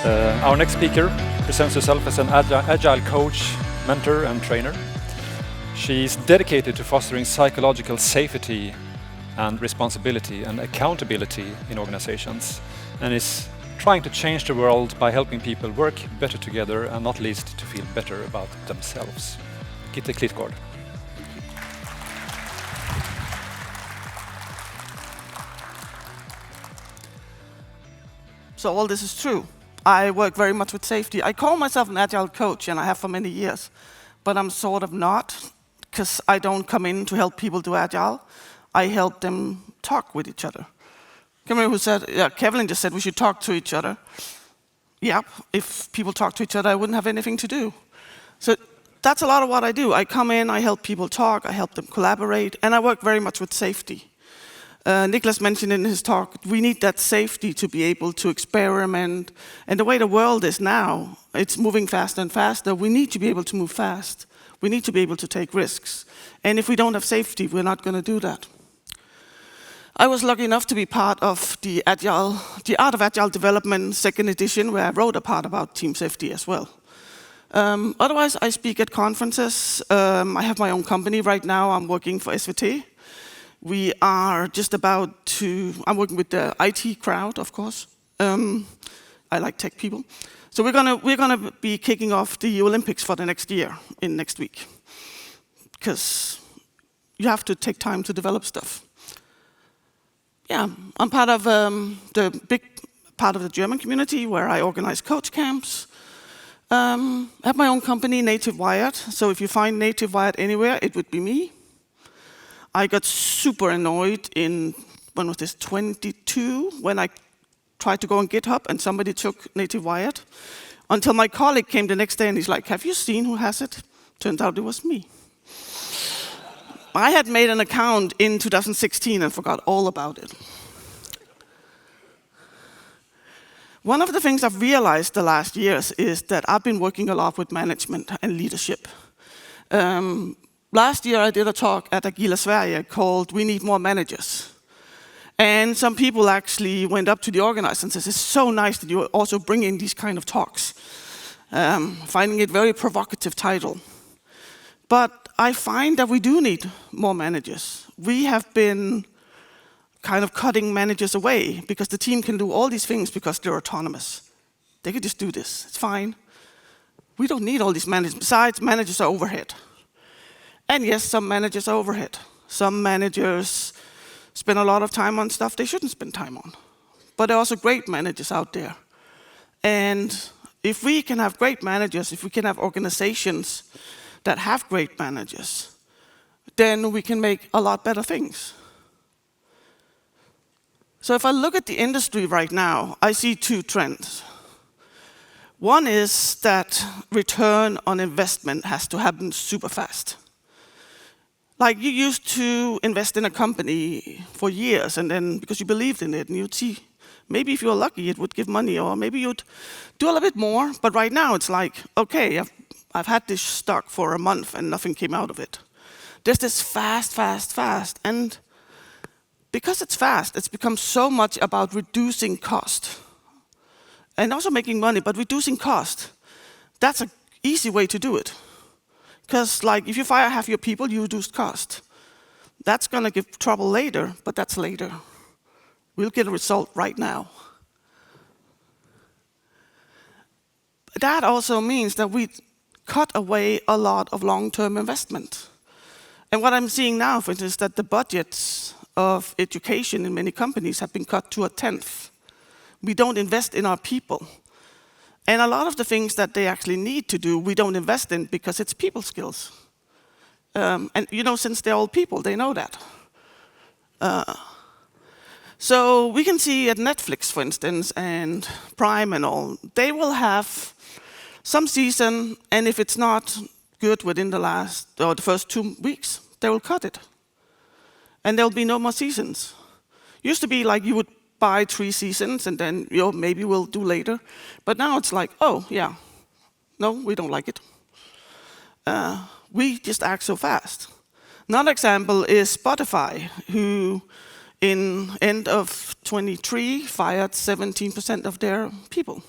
Our next speaker presents herself as an agile coach, mentor and trainer. She's dedicated to fostering psychological safety and responsibility and accountability in organizations, and is trying to change the world by helping people work better together and not least to feel better about themselves. Gitte Klitgaard. So all this is true. I work very much with safety. I call myself an agile coach, and I have for many years, but I'm sort of not, because I don't come in to help people do agile. I help them talk with each other. Kevin just said we should talk to each other. Yeah, if people talk to each other, I wouldn't have anything to do. So that's a lot of what I do. I come in, I help people talk, I help them collaborate, and I work very much with safety. Niklas mentioned in his talk, we need that safety to be able to experiment. And the way the world is now, it's moving faster and faster. We need to be able to move fast. We need to be able to take risks. And if we don't have safety, we're not going to do that. I was lucky enough to be part of the Art of Agile Development second edition, where I wrote a part about team safety as well. Otherwise, I speak at conferences. I have my own company right now. I'm working for SVT. We are just about to, I'm working with the IT crowd, of course. I like tech people. So we're gonna be kicking off the Olympics for the next year, next week. Because you have to take time to develop stuff. Yeah, I'm part of the big part of the German community where I organize coach camps. I have my own company, Native Wired. So if you find Native Wired anywhere, it would be me. I got super annoyed in, when was this, 22, when I tried to go on GitHub and somebody took Native Wired. Until my colleague came the next day and he's like, have you seen who has it? Turned out it was me. I had made an account in 2016 and forgot all about it. One of the things I've realized the last years is that I've been working a lot with management and leadership. Last year I did a talk at Agila Sverige called We Need More Managers. And some people actually went up to the organizer and said, it's so nice that you also bring in these kind of talks. Finding it very provocative title. But I find that we do need more managers. We have been kind of cutting managers away because the team can do all these things because they're autonomous. They can just do this, it's fine. We don't need all these managers. Besides, managers are overhead. And yes, some managers are overhead. Some managers spend a lot of time on stuff they shouldn't spend time on. But there are also great managers out there. And if we can have great managers, if we can have organizations that have great managers, then we can make a lot better things. So if I look at the industry right now, I see two trends. One is that return on investment has to happen super fast. Like you used to invest in a company for years, and then because you believed in it, and you'd see, maybe if you were lucky, it would give money, or maybe you'd do a little bit more. But right now, it's like, okay, I've had this stock for a month, and nothing came out of it. There's this fast, and because it's fast, it's become so much about reducing cost, and also making money, but reducing cost. That's an easy way to do it. Because like if you fire half your people, you reduce cost. That's going to give trouble later, but that's later. We'll get a result right now. That also means that we cut away a lot of long-term investment. And what I'm seeing now, for instance, is that the budgets of education in many companies have been cut to 1/10. We don't invest in our people. And a lot of the things that they actually need to do, we don't invest in because it's people skills. And you know, since they're all people, they know that. So we can see at Netflix, for instance, and Prime and all, they will have some season, and if it's not good within the first 2 weeks, they will cut it. And there'll be no more seasons. Used to be like you would buy 3 seasons and then maybe we'll do later. But now it's like, oh yeah, no, we don't like it. We just act so fast. Another example is Spotify, who in end of 23 fired 17% of their people.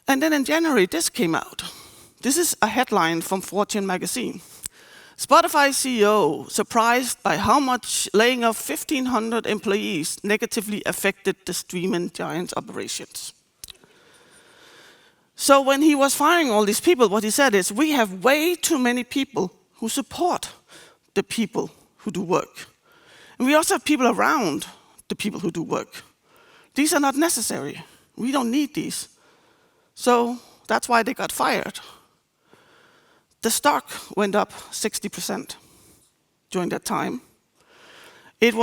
And then in January, this came out. This is a headline from Fortune magazine. Spotify CEO surprised by how much laying off 1,500 employees negatively affected the streaming giant's operations. So when he was firing all these people, what he said is, we have way too many people who support the people who do work. And we also have people around the people who do work. These are not necessary. We don't need these. So that's why they got fired. The stock went up 60% during that time. It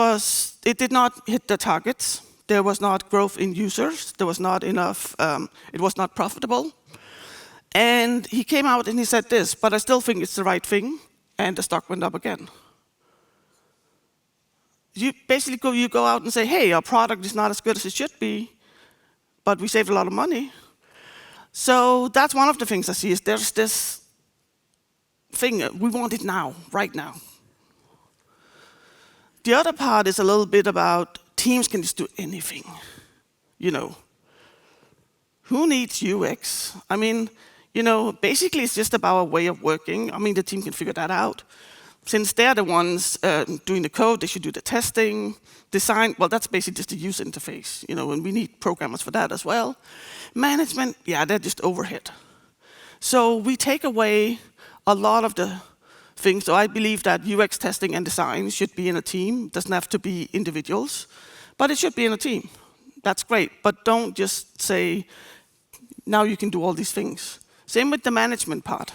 did not hit the targets. There was not growth in users. There was not enough, it was not profitable. And he came out and he said this, but I still think it's the right thing, and the stock went up again. You go out and say, hey, our product is not as good as it should be, but we saved a lot of money. So that's one of the things I see is there's this thing, we want it now, right now. The other part is a little bit about teams can just do anything, you know. Who needs UX? I mean, you know, basically it's just about a way of working. I mean, the team can figure that out. Since they're the ones doing the code, they should do the testing, design. Well, that's basically just the user interface, you know, and we need programmers for that as well. Management, yeah, they're just overhead. So we take away a lot of the things. So I believe that UX testing and design should be in a team. It doesn't have to be individuals, but it should be in a team. That's great, but don't just say, now you can do all these things. Same with the management part.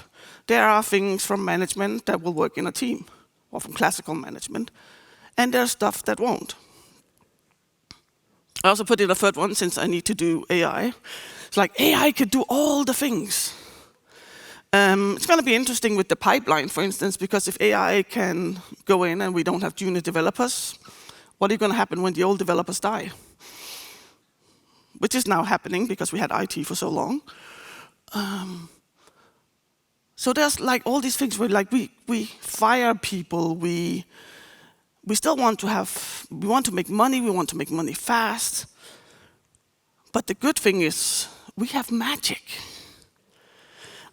There are things from management that will work in a team, or from classical management, and there's stuff that won't. I also put in a third one, since I need to do AI. It's like, AI could do all the things. It's going to be interesting with the pipeline, for instance, because if AI can go in and we don't have junior developers, what is going to happen when the old developers die? Which is now happening because we had IT for so long. So there's like all these things where like we fire people, we still want to we want to make money fast. But the good thing is we have magic.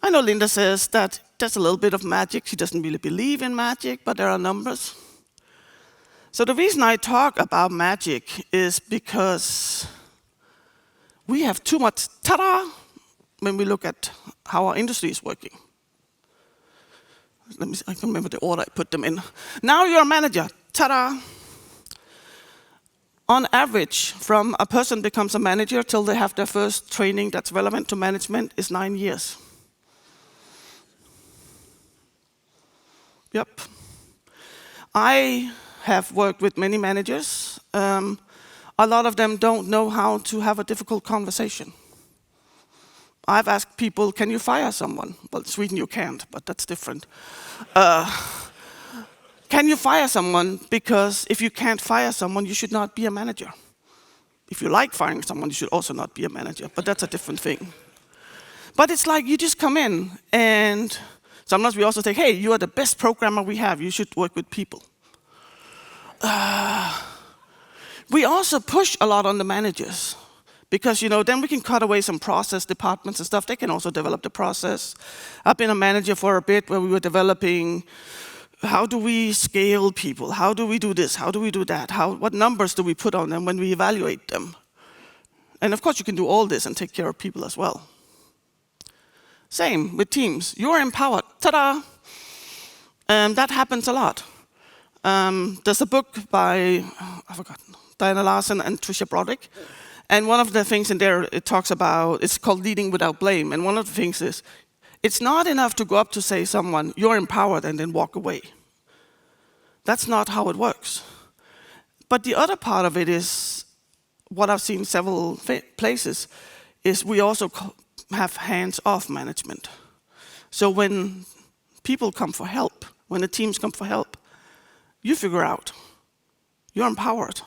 I know Linda says that there's a little bit of magic. She doesn't really believe in magic, but there are numbers. So the reason I talk about magic is because we have too much ta-da when we look at how our industry is working. Let me see, I can remember the order I put them in. Now you're a manager, ta-da. On average, from a person becomes a manager till they have their first training that's relevant to management is 9 years. Yep. I have worked with many managers. A lot of them don't know how to have a difficult conversation. I've asked people, can you fire someone? Well, in Sweden you can't, but that's different. Can you fire someone? Because if you can't fire someone, you should not be a manager. If you like firing someone, you should also not be a manager, but that's a different thing. But it's like you just come in, and sometimes we also say, hey, you are the best programmer we have, you should work with people. We also push a lot on the managers. Because, you know, then we can cut away some process departments and stuff. They can also develop the process. I've been a manager for a bit where we were developing, how do we scale people? How do we do this? How do we do that? What numbers do we put on them when we evaluate them? And of course, you can do all this and take care of people as well. Same with teams. You're empowered. Ta-da! That happens a lot. There's a book by, I forgot, Diana Larsen and Tricia Broderick. And one of the things in there, it talks about, it's called leading without blame. And one of the things is, it's not enough to go up to say someone, you're empowered, and then walk away. That's not how it works. But the other part of it is, what I've seen several places, is we also have hands-off management. So when people come for help, when the teams come for help, you figure out, you're empowered.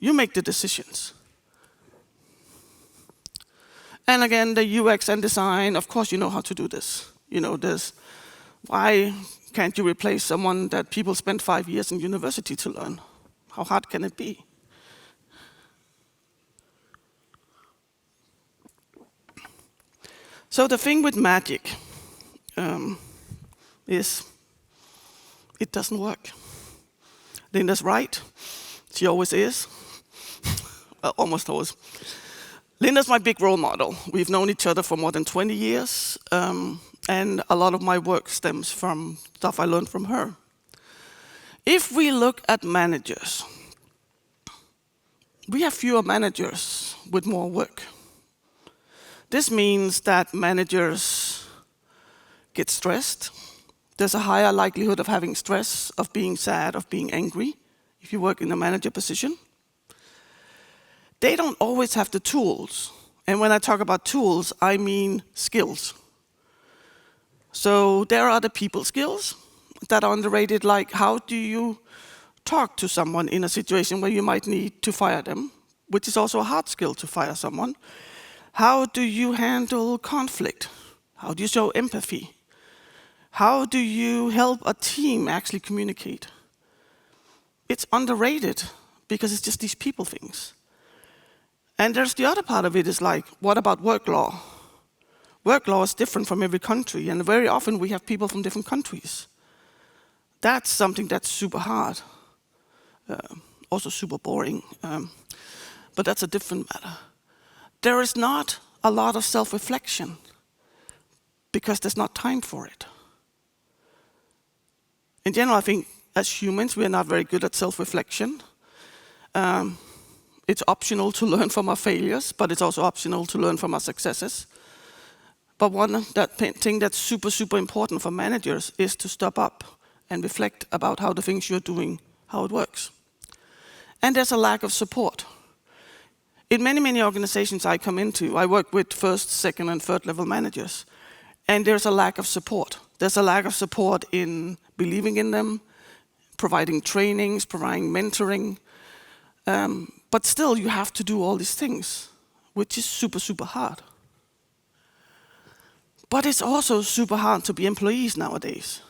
You make the decisions. And again, the UX and design, of course you know how to do this. You know, why can't you replace someone that people spent 5 years in university to learn? How hard can it be? So the thing with magic is it doesn't work. Linda's right. She always is. Well, almost always. Linda's my big role model. We've known each other for more than 20 years, and a lot of my work stems from stuff I learned from her. If we look at managers, we have fewer managers with more work. This means that managers get stressed. There's a higher likelihood of having stress, of being sad, of being angry, if you work in a manager position. They don't always have the tools. And when I talk about tools, I mean skills. So there are the people skills that are underrated, like how do you talk to someone in a situation where you might need to fire them, which is also a hard skill to fire someone. How do you handle conflict? How do you show empathy? How do you help a team actually communicate? It's underrated because it's just these people things. And there's the other part of it is like, what about work law? Work law is different from every country, and very often we have people from different countries. That's something that's super hard, also super boring, but that's a different matter. There is not a lot of self-reflection because there's not time for it. In general, I think as humans, we are not very good at self-reflection. It's optional to learn from our failures, but it's also optional to learn from our successes. But one thing that's super, super important for managers is to stop up and reflect about how the things you're doing, how it works. And there's a lack of support. In many, many organizations I come into, I work with first, second, and third level managers. And there's a lack of support. There's a lack of support in believing in them, providing trainings, providing mentoring. But still, you have to do all these things, which is super, super hard. But it's also super hard to be employees nowadays.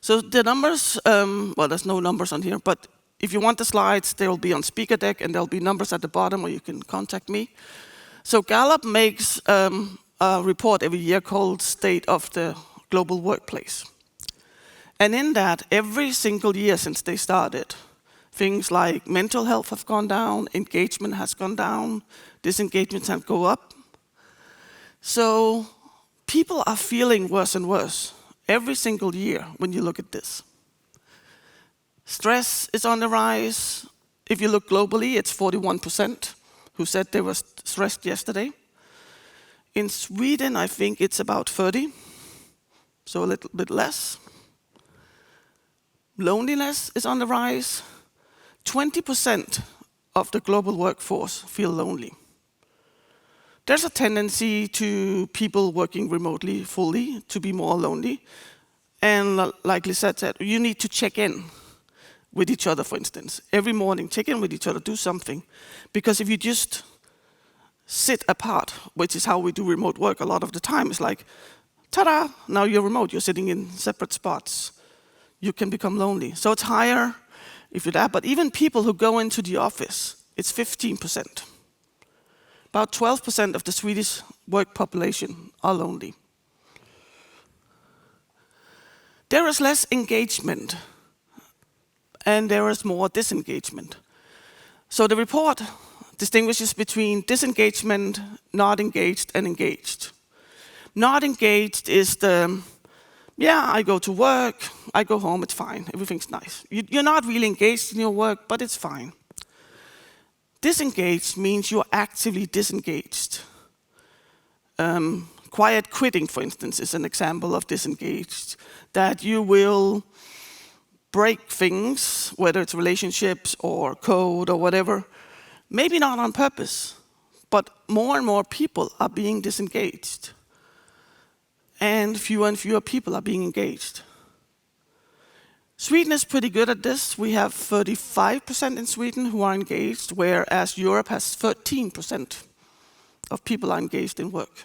So the numbers, well, there's no numbers on here, but if you want the slides, they will be on speaker deck, and there'll be numbers at the bottom where you can contact me. So Gallup makes a report every year called State of the Global Workplace. And in that, every single year since they started, things like mental health have gone down, engagement has gone down, disengagement have gone up. So people are feeling worse and worse every single year when you look at this. Stress is on the rise. If you look globally, it's 41% who said they were stressed yesterday. In Sweden, I think it's about 30, so a little bit less. Loneliness is on the rise. 20% of the global workforce feel lonely. There's a tendency to people working remotely fully to be more lonely. And like Lisette said, you need to check in with each other, for instance. Every morning, check in with each other, do something. Because if you just sit apart, which is how we do remote work a lot of the time, it's like, ta-da, now you're remote, you're sitting in separate spots. You can become lonely. So it's higher if you're that, but even people who go into the office, it's 15%. About 12% of the Swedish work population are lonely. There is less engagement, and there is more disengagement. So the report distinguishes between disengagement, not engaged, and engaged. Not engaged is the, yeah, I go to work, I go home, it's fine, everything's nice. You're not really engaged in your work, but it's fine. Disengaged means you're actively disengaged. Quiet quitting, for instance, is an example of disengaged. That you will break things, whether it's relationships or code or whatever, maybe not on purpose, but more and more people are being disengaged. And fewer people are being engaged. Sweden is pretty good at this. We have 35% in Sweden who are engaged, whereas Europe has 13% of people are engaged in work.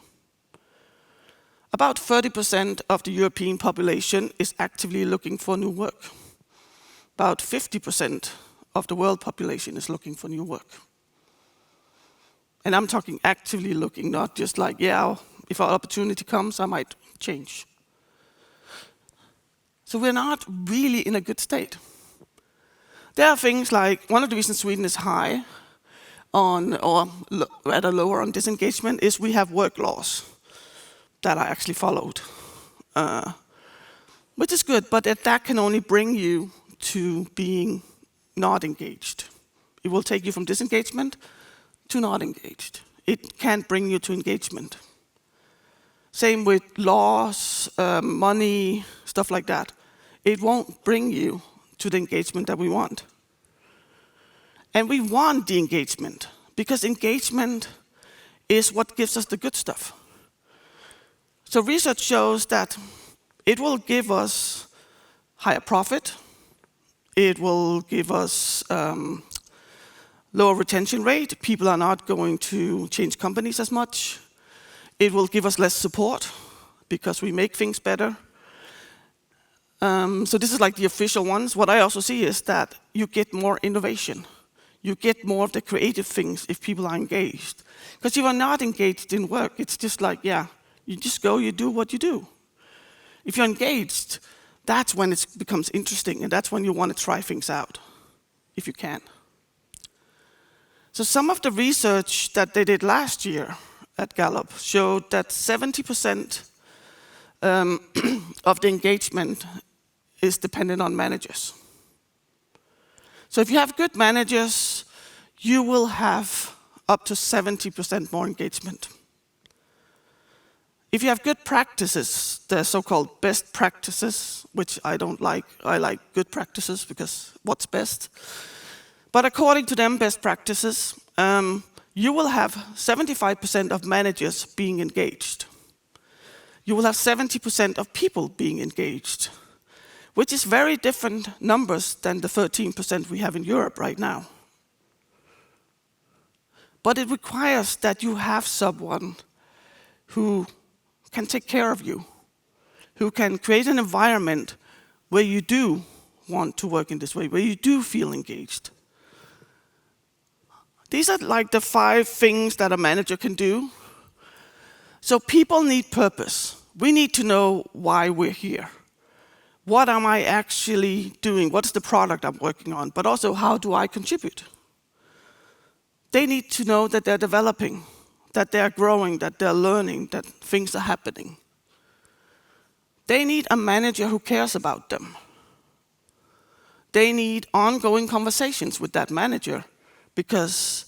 About 30% of the European population is actively looking for new work. About 50% of the world population is looking for new work. And I'm talking actively looking, not just like, yeah, if an opportunity comes, I might change. So we're not really in a good state. There are things like, one of the reasons Sweden is high on, or rather lower on disengagement, is we have work laws that are actually followed. Which is good, but that can only bring you to being not engaged. It will take you from disengagement to not engaged. It can't bring you to engagement. Same with laws, money, stuff like that. It won't bring you to the engagement that we want. And we want the engagement, because engagement is what gives us the good stuff. So research shows that it will give us higher profit, it will give us lower retention rate, people are not going to change companies as much, it will give us less support, because we make things better. So this is like the official ones. What I also see is that you get more innovation. You get more of the creative things if people are engaged. Because if you are not engaged in work, it's just like, yeah, you just go, you do what you do. If you're engaged, that's when it becomes interesting, and that's when you want to try things out, if you can. So some of the research that they did last year at Gallup showed that 70% of the engagement is dependent on managers. So if you have good managers, you will have up to 70% more engagement. If you have good practices, the so-called best practices, which I don't like, I like good practices because what's best? But according to them, best practices, you will have 75% of managers being engaged. You will have 70% of people being engaged, which is very different numbers than the 13% we have in Europe right now. But it requires that you have someone who can take care of you, who can create an environment where you do want to work in this way, where you do feel engaged. These are like the 5 things that a manager can do. So people need purpose. We need to know why we're here. What am I actually doing? What's the product I'm working on? But also, how do I contribute? They need to know that they're developing, that they're growing, that they're learning, that things are happening. They need a manager who cares about them. They need ongoing conversations with that manager, because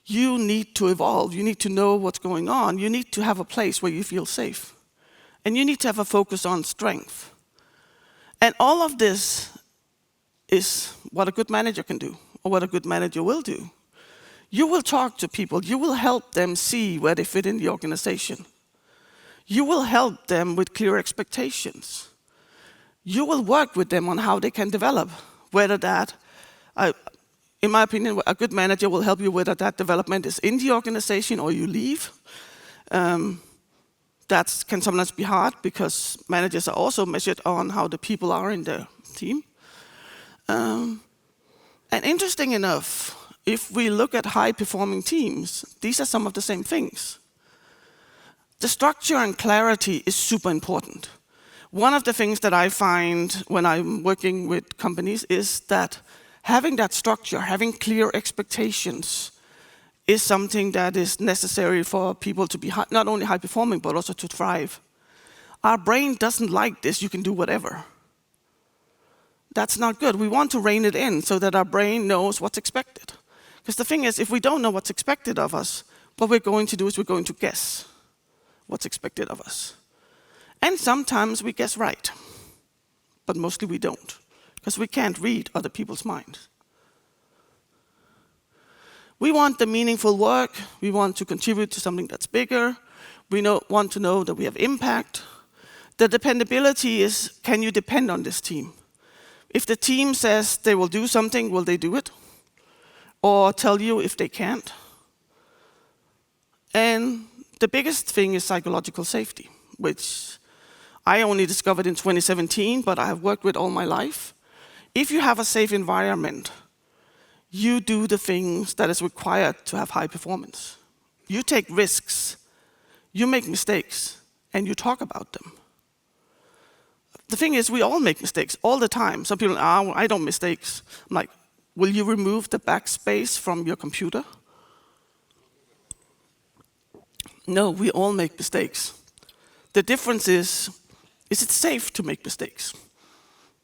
you need to evolve. You need to know what's going on. You need to have a place where you feel safe. And you need to have a focus on strength. And all of this is what a good manager can do, or what a good manager will do. You will talk to people. You will help them see where they fit in the organization. You will help them with clear expectations. You will work with them on how they can develop, whether that, in my opinion, a good manager will help you whether that development is in the organization or you leave. That can sometimes be hard, because managers are also measured on how the people are in their team. And interesting enough, if we look at high-performing teams, these are some of the same things. The structure and clarity is super important. One of the things that I find when I'm working with companies is that having that structure, having clear expectations, is something that is necessary for people to be not only high-performing, but also to thrive. Our brain doesn't like this, you can do whatever. That's not good. We want to rein it in so that our brain knows what's expected. Because the thing is, if we don't know what's expected of us, what we're going to do is we're going to guess what's expected of us. And sometimes we guess right, but mostly we don't, because we can't read other people's minds. We want the meaningful work. We want to contribute to something that's bigger. We want to know that we have impact. The dependability is, can you depend on this team? If the team says they will do something, will they do it? Or tell you if they can't? And the biggest thing is psychological safety, which I only discovered in 2017, but I have worked with all my life. If you have a safe environment, you do the things that is required to have high performance. You take risks. You make mistakes, and you talk about them. The thing is, we all make mistakes all the time. Some people, I don't mistakes. I'm like, will you remove the backspace from your computer? No, we all make mistakes. The difference is it safe to make mistakes?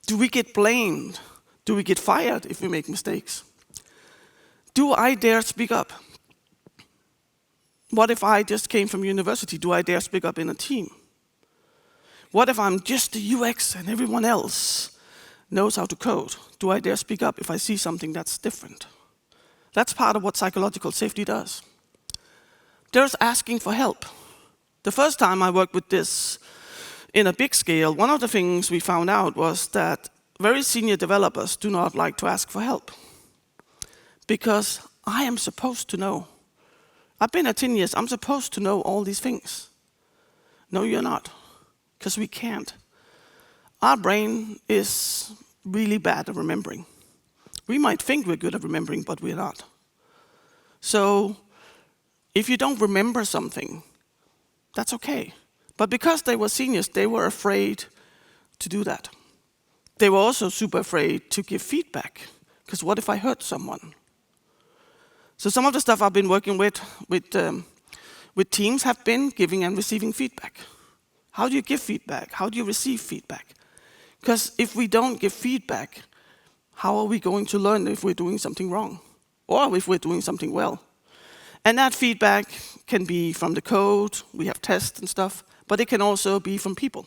Do we get blamed? Do we get fired if we make mistakes? Do I dare speak up? What if I just came from university? Do I dare speak up in a team? What if I'm just the UX and everyone else knows how to code? Do I dare speak up if I see something that's different? That's part of what psychological safety does. There's asking for help. The first time I worked with this in a big scale, one of the things we found out was that very senior developers do not like to ask for help. Because I am supposed to know. I've been at 10 years, I'm supposed to know all these things. No, you're not, because we can't. Our brain is really bad at remembering. We might think we're good at remembering, but we're not. So, if you don't remember something, that's okay. But because they were seniors, they were afraid to do that. They were also super afraid to give feedback, because what if I hurt someone? So some of the stuff I've been working with teams have been giving and receiving feedback. How do you give feedback? How do you receive feedback? Because if we don't give feedback, how are we going to learn if we're doing something wrong? Or if we're doing something well? And that feedback can be from the code, we have tests and stuff, but it can also be from people.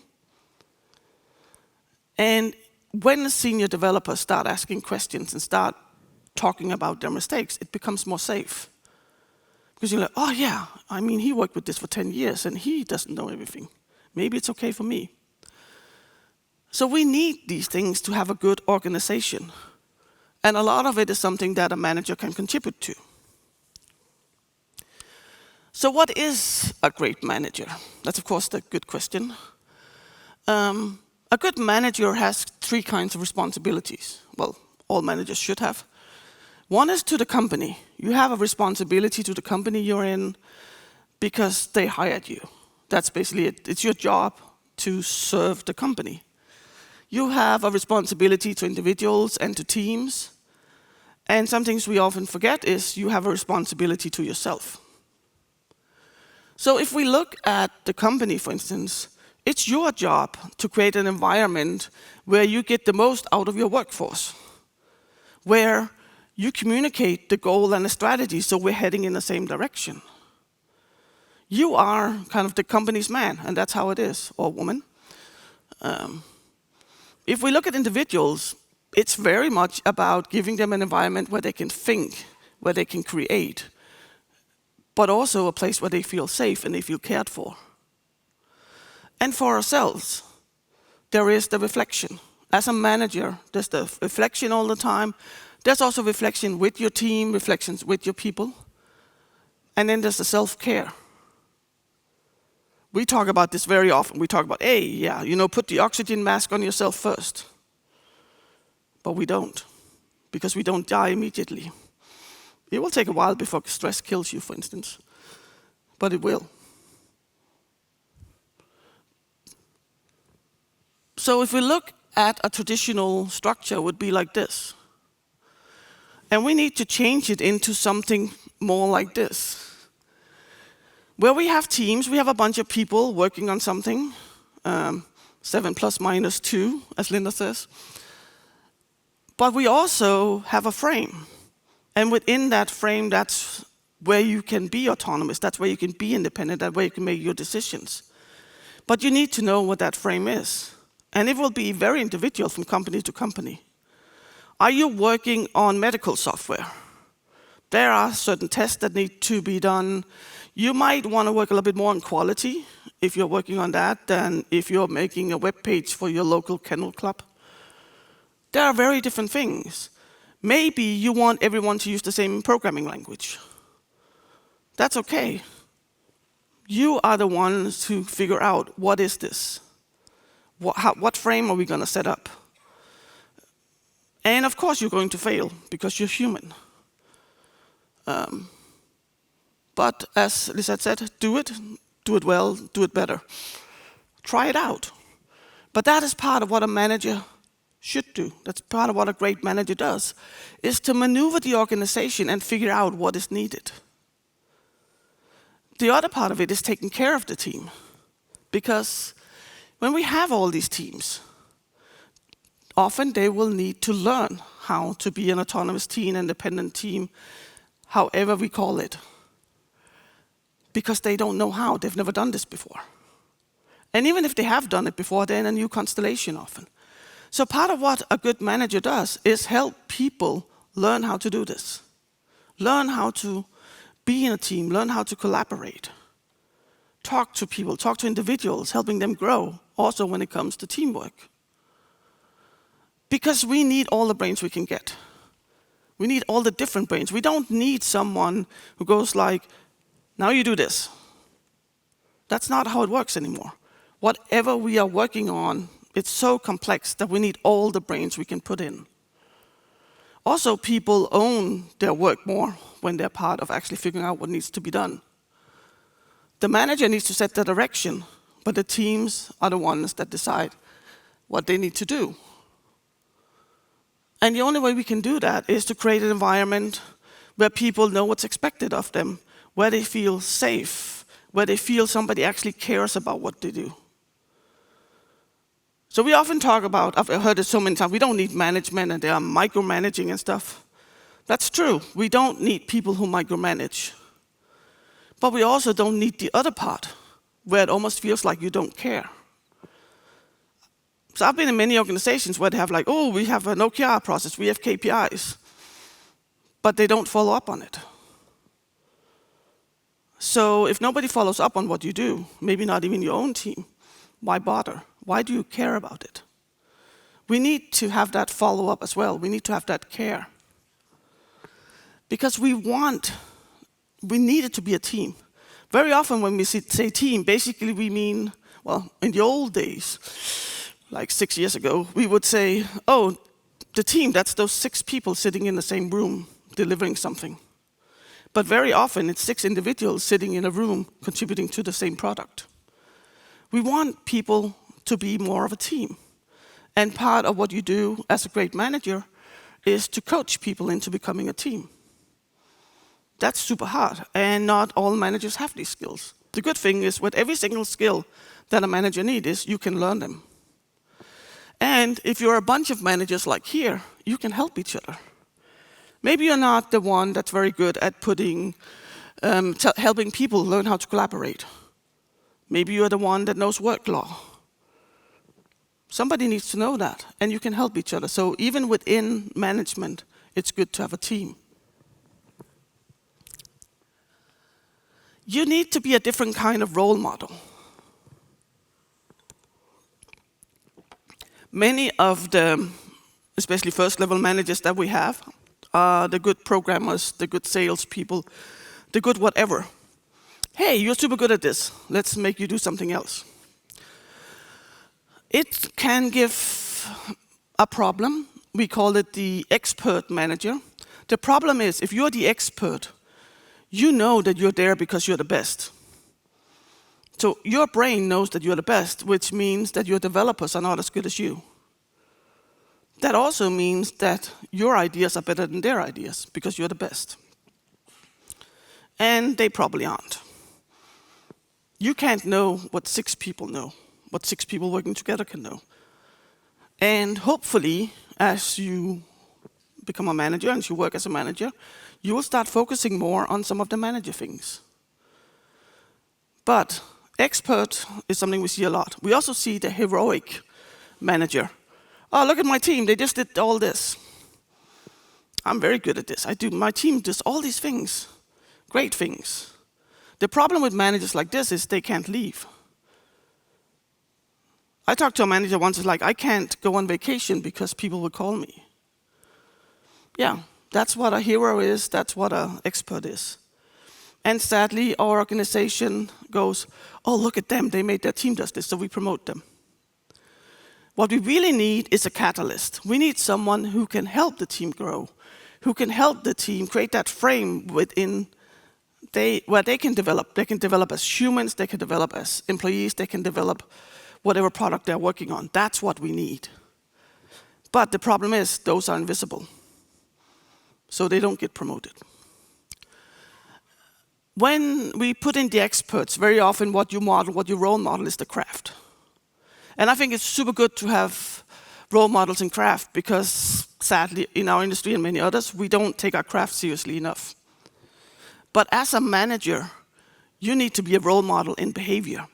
And when senior developers start asking questions and start talking about their mistakes, it becomes more safe. Because you're like, oh yeah, I mean, he worked with this for 10 years and he doesn't know everything. Maybe it's okay for me. So we need these things to have a good organization. And a lot of it is something that a manager can contribute to. So what is a great manager? That's of course the good question. A good manager has 3 kinds of responsibilities. Well, all managers should have. One is to the company. You have a responsibility to the company you're in because they hired you. That's basically it. It's your job to serve the company. You have a responsibility to individuals and to teams. And some things we often forget is you have a responsibility to yourself. So if we look at the company, for instance, it's your job to create an environment where you get the most out of your workforce, where you communicate the goal and the strategy so we're heading in the same direction. You are kind of the company's man, and that's how it is, or woman. If we look at individuals, it's very much about giving them an environment where they can think, where they can create, but also a place where they feel safe and they feel cared for. And for ourselves, there is the reflection. As a manager, there's the reflection all the time. There's also reflection with your team, reflections with your people. And then there's the self-care. We talk about this very often. We talk about, hey, yeah, put the oxygen mask on yourself first. But we don't, because we don't die immediately. It will take a while before stress kills you, for instance. But it will. So if we look at a traditional structure, it would be like this. And we need to change it into something more like this. Where we have teams, we have a bunch of people working on something, 7 plus minus 2, as Linda says. But we also have a frame. And within that frame, that's where you can be autonomous, that's where you can be independent, that's where you can make your decisions. But you need to know what that frame is. And it will be very individual from company to company. Are you working on medical software? There are certain tests that need to be done. You might want to work a little bit more on quality if you're working on that than if you're making a web page for your local kennel club. There are very different things. Maybe you want everyone to use the same programming language. That's okay. You are the ones who figure out, what is this? What frame are we going to set up? And of course you're going to fail, because you're human. But as Lisa said, do it do it well, do it better. Try it out. But that is part of what a manager should do. That's part of what a great manager does, is to maneuver the organization and figure out what is needed. The other part of it is taking care of the team. Because when we have all these teams, often they will need to learn how to be an autonomous team, independent team, however we call it. Because they don't know how, they've never done this before. And even if they have done it before, they're in a new constellation often. So part of what a good manager does is help people learn how to do this. Learn how to be in a team, learn how to collaborate. Talk to people, talk to individuals, helping them grow, also when it comes to teamwork. Because we need all the brains we can get. We need all the different brains. We don't need someone who goes like, now you do this. That's not how it works anymore. Whatever we are working on, it's so complex that we need all the brains we can put in. Also, people own their work more when they're part of actually figuring out what needs to be done. The manager needs to set the direction, but the teams are the ones that decide what they need to do. And the only way we can do that is to create an environment where people know what's expected of them, where they feel safe, where they feel somebody actually cares about what they do. So we often talk about, I've heard it so many times, we don't need management and they are micromanaging and stuff. That's true. We don't need people who micromanage. But we also don't need the other part, where it almost feels like you don't care. So I've been in many organizations where they have like, oh, we have an OKR process, we have KPIs, but they don't follow up on it. So if nobody follows up on what you do, maybe not even your own team, why bother? Why do you care about it? We need to have that follow-up as well. We need to have that care. Because we need it to be a team. Very often when we say team, basically we mean, well, in the old days, like 6 years ago, we would say, oh, the team, that's those 6 people sitting in the same room delivering something. But very often it's 6 individuals sitting in a room contributing to the same product. We want people to be more of a team. And part of what you do as a great manager is to coach people into becoming a team. That's super hard, and not all managers have these skills. The good thing is with every single skill that a manager needs is you can learn them. And if you're a bunch of managers like here, you can help each other. Maybe you're not the one that's very good at helping people learn how to collaborate. Maybe you're the one that knows work law. Somebody needs to know that, and you can help each other. So even within management, it's good to have a team. You need to be a different kind of role model. Many of the, especially first-level managers that we have, are the good programmers, the good salespeople, the good whatever. Hey, you're super good at this. Let's make you do something else. It can give a problem. We call it the expert manager. The problem is, if you're the expert, you know that you're there because you're the best. So your brain knows that you're the best, which means that your developers are not as good as you. That also means that your ideas are better than their ideas because you're the best. And they probably aren't. You can't know what 6 people know, what 6 people working together can know. And hopefully, as you become a manager and you work as a manager, you will start focusing more on some of the manager things. But expert is something we see a lot. We also see the heroic manager. Oh, look at my team, they just did all this. I'm very good at this. My team does all these things, great things. The problem with managers like this is they can't leave. I talked to a manager once, it's like, I can't go on vacation because people will call me. Yeah, that's what a hero is, that's what an expert is. And sadly, our organization goes, oh, look at them, they made their team does this, so we promote them. What we really need is a catalyst. We need someone who can help the team grow, who can help the team create that frame within where they can develop as humans, they can develop as employees, they can develop whatever product they're working on. That's what we need. But the problem is, those are invisible. So they don't get promoted. When we put in the experts, very often what you role model is the craft. And I think it's super good to have role models in craft because sadly in our industry and many others, we don't take our craft seriously enough. But as a manager, you need to be a role model in behavior.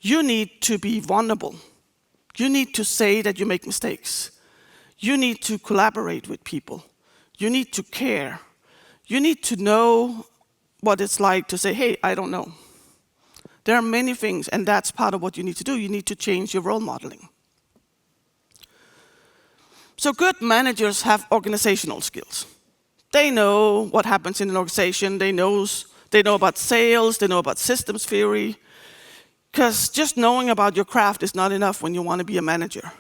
You need to be vulnerable. You need to say that you make mistakes. You need to collaborate with people. You need to care. You need to know what it's like to say, hey, I don't know. There are many things, and that's part of what you need to do. You need to change your role modeling. So good managers have organizational skills. They know what happens in an organization. They know about sales. They know about systems theory. Because just knowing about your craft is not enough when you want to be a manager.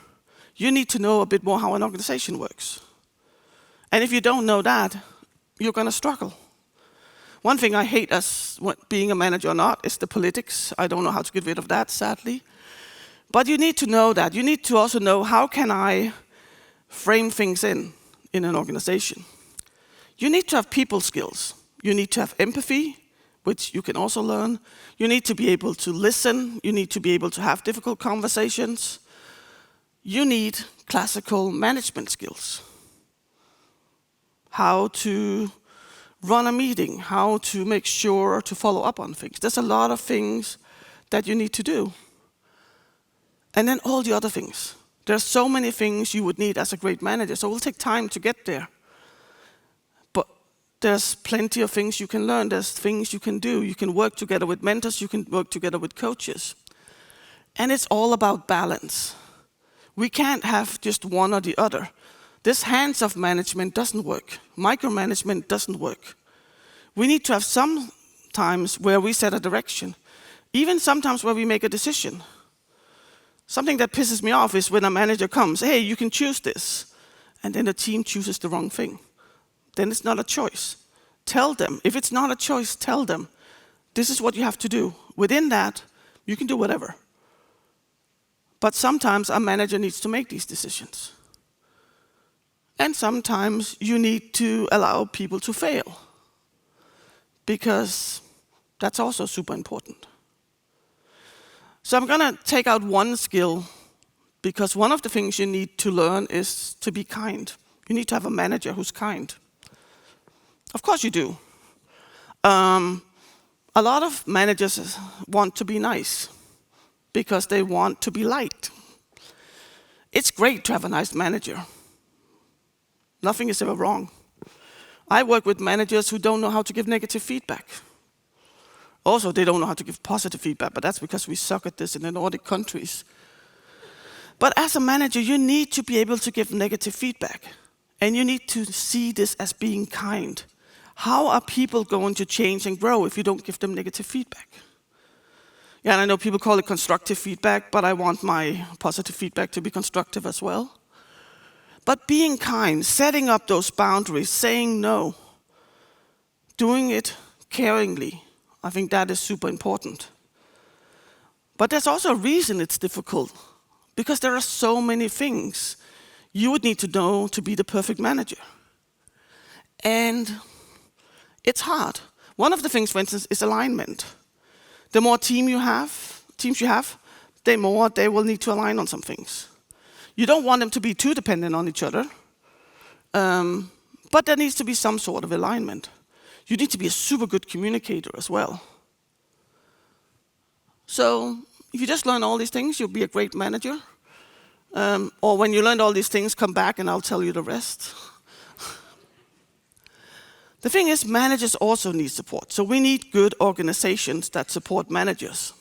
You need to know a bit more how an organization works. And if you don't know that, you're going to struggle. One thing I hate as being a manager or not is the politics. I don't know how to get rid of that, sadly. But you need to know that. You need to also know, how can I frame things in an organization? You need to have people skills. You need to have empathy, which you can also learn. You need to be able to listen. You need to be able to have difficult conversations. You need classical management skills. How to run a meeting, how to make sure to follow up on things. There's a lot of things that you need to do. And then all the other things. There's so many things you would need as a great manager, so it will take time to get there. But there's plenty of things you can learn. There's things you can do. You can work together with mentors. You can work together with coaches. And it's all about balance. We can't have just one or the other. This hands-off management doesn't work. Micromanagement doesn't work. We need to have some times where we set a direction, even sometimes where we make a decision. Something that pisses me off is when a manager comes, hey, you can choose this, and then the team chooses the wrong thing. Then it's not a choice. Tell them. If it's not a choice, tell them. This is what you have to do. Within that, you can do whatever. But sometimes a manager needs to make these decisions. And sometimes you need to allow people to fail, because that's also super important. So I'm going to take out one skill, because one of the things you need to learn is to be kind. You need to have a manager who's kind. Of course you do. A lot of managers want to be nice because they want to be liked. It's great to have a nice manager. Nothing is ever wrong. I work with managers who don't know how to give negative feedback. Also, they don't know how to give positive feedback, but that's because we suck at this in the Nordic countries. But as a manager, you need to be able to give negative feedback. And you need to see this as being kind. How are people going to change and grow if you don't give them negative feedback? Yeah, and I know people call it constructive feedback, but I want my positive feedback to be constructive as well. But being kind, setting up those boundaries, saying no, doing it caringly, I think that is super important. But there's also a reason it's difficult, because there are so many things you would need to know to be the perfect manager. And it's hard. One of the things, for instance, is alignment. The more teams you have, the more they will need to align on some things. You don't want them to be too dependent on each other, but there needs to be some sort of alignment. You need to be a super good communicator as well. So if you just learn all these things, you'll be a great manager. Or when you learn all these things, come back and I'll tell you the rest. The thing is, managers also need support. So we need good organizations that support managers.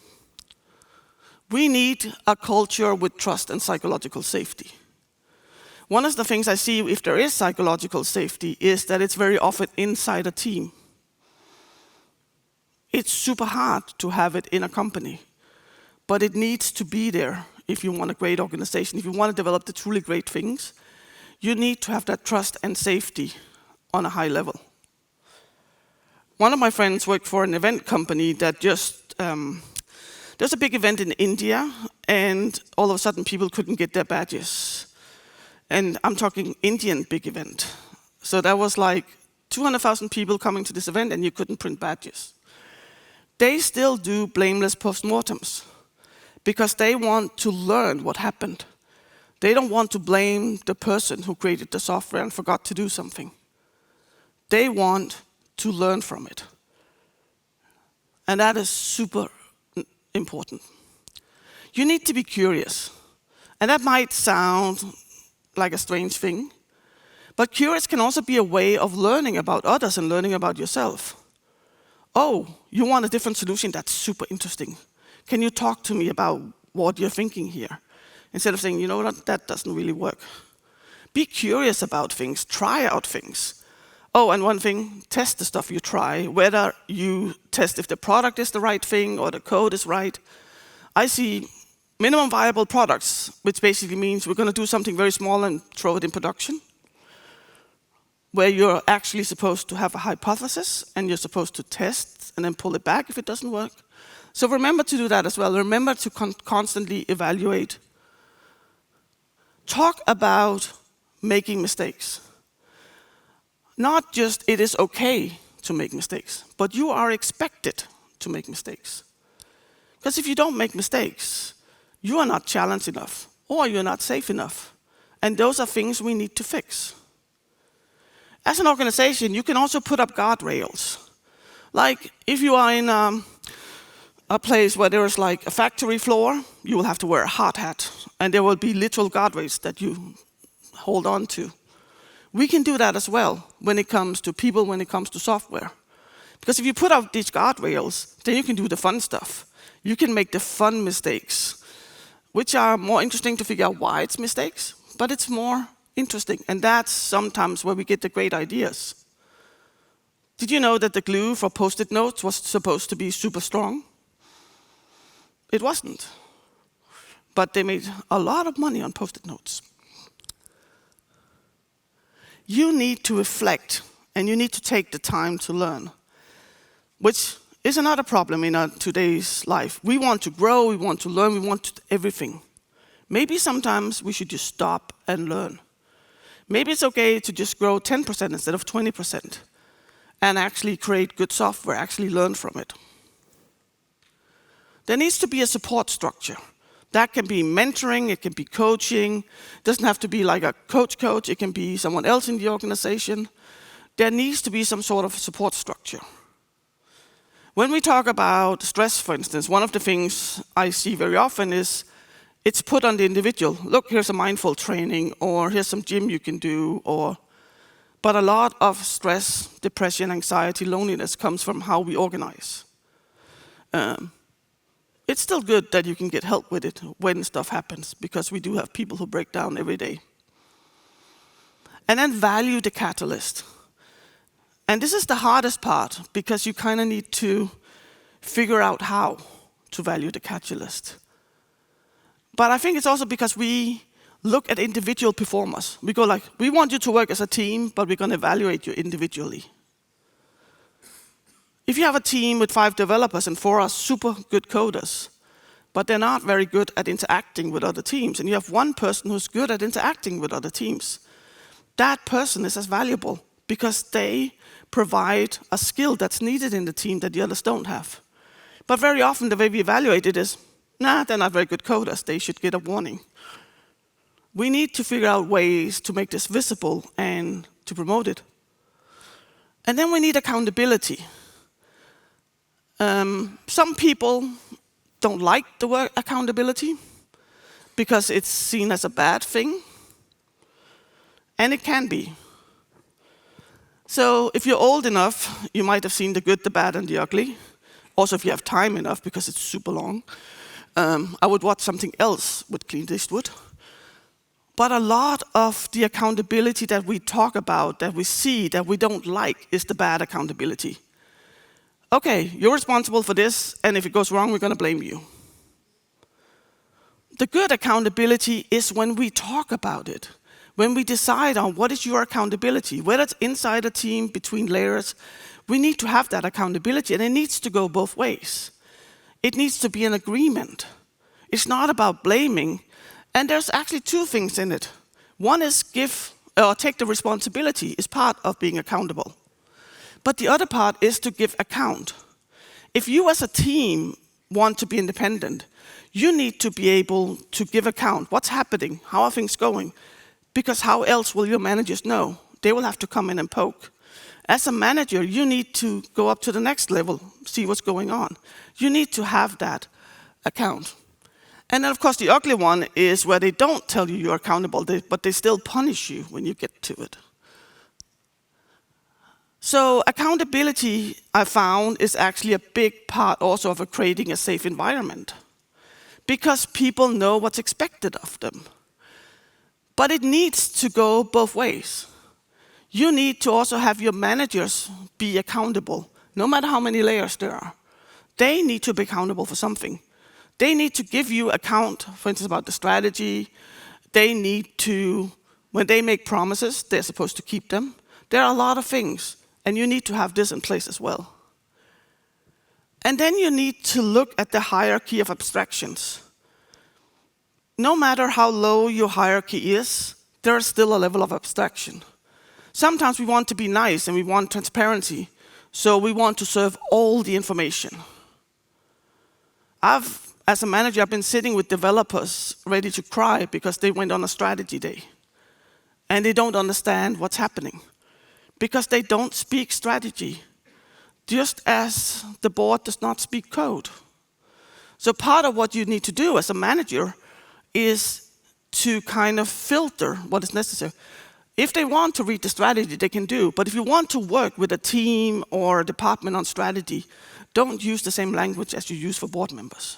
We need a culture with trust and psychological safety. One of the things I see if there is psychological safety is that it's very often inside a team. It's super hard to have it in a company, but it needs to be there if you want a great organization. If you want to develop the truly great things, you need to have that trust and safety on a high level. one of my friends worked for an event company that just, there's a big event in India, and all of a sudden people couldn't get their badges. And I'm talking Indian big event. So that was like 200,000 people coming to this event, and you couldn't print badges. They still do blameless postmortems because they want to learn what happened. They don't want to blame the person who created the software and forgot to do something. They want to learn from it. And that is super important. You need to be curious. And that might sound like a strange thing, but curious can also be a way of learning about others and learning about yourself. Oh, you want a different solution? That's super interesting. Can you talk to me about what you're thinking here? Instead of saying, you know what, that doesn't really work. Be curious about things, try out things. Oh, and one thing, test the stuff you try, whether you test if the product is the right thing or the code is right. I see minimum viable products, which basically means we're going to do something very small and throw it in production, where you're actually supposed to have a hypothesis and you're supposed to test and then pull it back if it doesn't work. So remember to do that as well. Remember to constantly evaluate. Talk about making mistakes. Not just it is okay to make mistakes, but you are expected to make mistakes. Because if you don't make mistakes, you are not challenged enough, or you're not safe enough. And those are things we need to fix. As an organization, you can also put up guardrails. Like if you are in a place where there is like a factory floor, you will have to wear a hard hat, and there will be literal guardrails that you hold on to. We can do that as well when it comes to people, when it comes to software. Because if you put out these guardrails, then you can do the fun stuff. You can make the fun mistakes, which are more interesting to figure out why it's mistakes, but it's more interesting. And that's sometimes where we get the great ideas. Did you know that the glue for Post-it notes was supposed to be super strong? It wasn't. But they made a lot of money on Post-it notes. You need to reflect, and you need to take the time to learn, which is another problem in today's life. We want to grow, we want to learn, we want everything. Maybe sometimes we should just stop and learn. Maybe it's okay to just grow 10% instead of 20% and actually create good software, actually learn from it. There needs to be a support structure. That can be mentoring, it can be coaching. It doesn't have to be like a coach, it can be someone else in the organization. There needs to be some sort of support structure. When we talk about stress, for instance, one of the things I see very often is it's put on the individual. Look, here's a mindful training, or here's some gym you can do, but a lot of stress, depression, anxiety, loneliness comes from how we organize. It's still good that you can get help with it when stuff happens, because we do have people who break down every day. And then value the catalyst. And this is the hardest part, because you kind of need to figure out how to value the catalyst. But I think it's also because we look at individual performers. We go like, we want you to work as a team, but we're going to evaluate you individually. If you have a team with 5 developers and 4 are super good coders, but they're not very good at interacting with other teams, and you have one person who's good at interacting with other teams, that person is as valuable because they provide a skill that's needed in the team that the others don't have. But very often the way we evaluate it is, nah, they're not very good coders, they should get a warning. We need to figure out ways to make this visible and to promote it. And then we need accountability. Some people don't like the word accountability because it's seen as a bad thing, and it can be. So if you're old enough, you might have seen The Good, the Bad, and the Ugly. Also, if you have time enough, because it's super long, I would watch something else with Clint Eastwood. But a lot of the accountability that we talk about, that we see, that we don't like, is the bad accountability. Okay, you're responsible for this, and if it goes wrong, we're going to blame you. The good accountability is when we talk about it, when we decide on what is your accountability, whether it's inside a team, between layers, We need to have that accountability, and it needs to go both ways. It needs to be an agreement. It's not about blaming, and there's actually two things in it. One is take the responsibility is part of being accountable. But the other part is to give account. If you as a team want to be independent, you need to be able to give account. What's happening? How are things going? Because how else will your managers know? They will have to come in and poke. As a manager, you need to go up to the next level, see what's going on. You need to have that account. And then, of course, the ugly one is where they don't tell you you're accountable, but they still punish you when you get to it. So accountability, I found, is actually a big part also of creating a safe environment, because people know what's expected of them. But it needs to go both ways. You need to also have your managers be accountable, no matter how many layers there are. They need to be accountable for something. They need to give you account, for instance, about the strategy. They need to, when they make promises, they're supposed to keep them. There are a lot of things, and you need to have this in place as well. And then you need to look at the hierarchy of abstractions. No matter how low your hierarchy is, there is still a level of abstraction. Sometimes we want to be nice and we want transparency, so we want to serve all the information. As a manager, I've been sitting with developers ready to cry because they went on a strategy day. And they don't understand what's happening because they don't speak strategy, just as the board does not speak code. So part of what you need to do as a manager is to kind of filter what is necessary. If they want to read the strategy, they can do. But if you want to work with a team or a department on strategy, don't use the same language as you use for board members.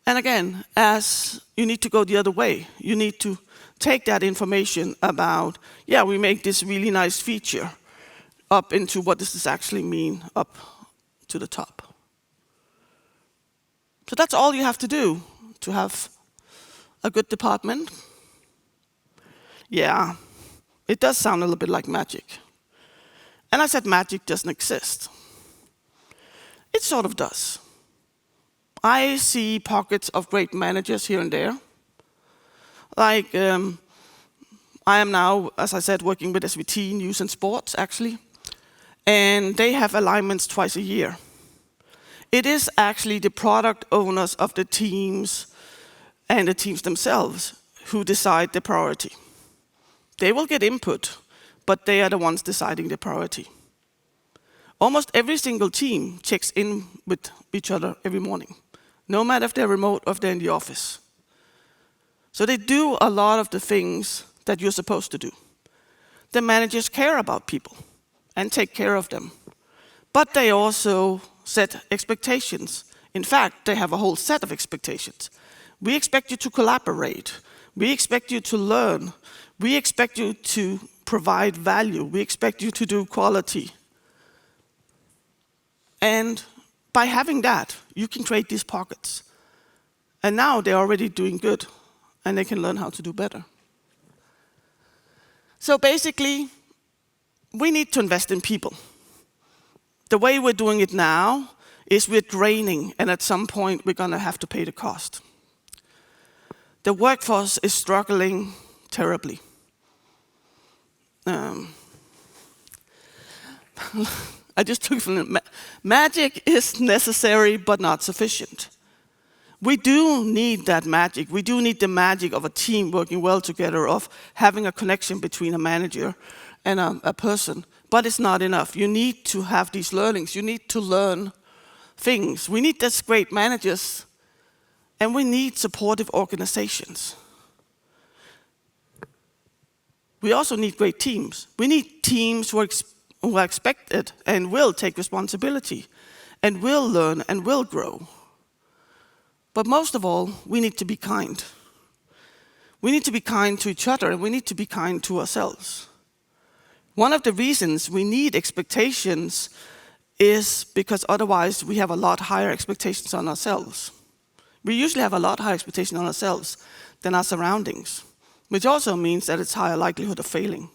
And again, as you need to go the other way, you need to take that information about, we make this really nice feature up into what does this actually mean up to the top. So that's all you have to do to have a good department. Yeah, it does sound a little bit like magic. And I said magic doesn't exist. It sort of does. I see pockets of great managers here and there. Like, I am now, as I said, working with SVT, News and Sports, actually. And they have alignments twice a year. It is actually the product owners of the teams and the teams themselves who decide the priority. They will get input, but they are the ones deciding the priority. Almost every single team checks in with each other every morning, no matter if they're remote or if they're in the office. So they do a lot of the things that you're supposed to do. The managers care about people and take care of them, but they also set expectations. In fact, they have a whole set of expectations. We expect you to collaborate. We expect you to learn. We expect you to provide value. We expect you to do quality. And by having that, you can create these pockets. And now they're already doing good, and they can learn how to do better. So basically, we need to invest in people. The way we're doing it now is we're draining, and at some point we're going to have to pay the cost. The workforce is struggling terribly. I just took from it. Magic is necessary but not sufficient. We do need that magic. We do need the magic of a team working well together, of having a connection between a manager and a person. But it's not enough. You need to have these learnings. You need to learn things. We need these great managers, and we need supportive organizations. We also need great teams. We need teams who are expected and will take responsibility and will learn and will grow. But most of all, we need to be kind. We need to be kind to each other, and we need to be kind to ourselves. One of the reasons we need expectations is because otherwise we have a lot higher expectations on ourselves. We usually have a lot higher expectations on ourselves than our surroundings, which also means that it's higher likelihood of failing.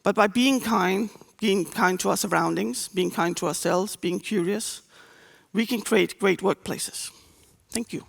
But by being kind, being kind to our surroundings, being kind to ourselves, being curious, we can create great workplaces. Thank you.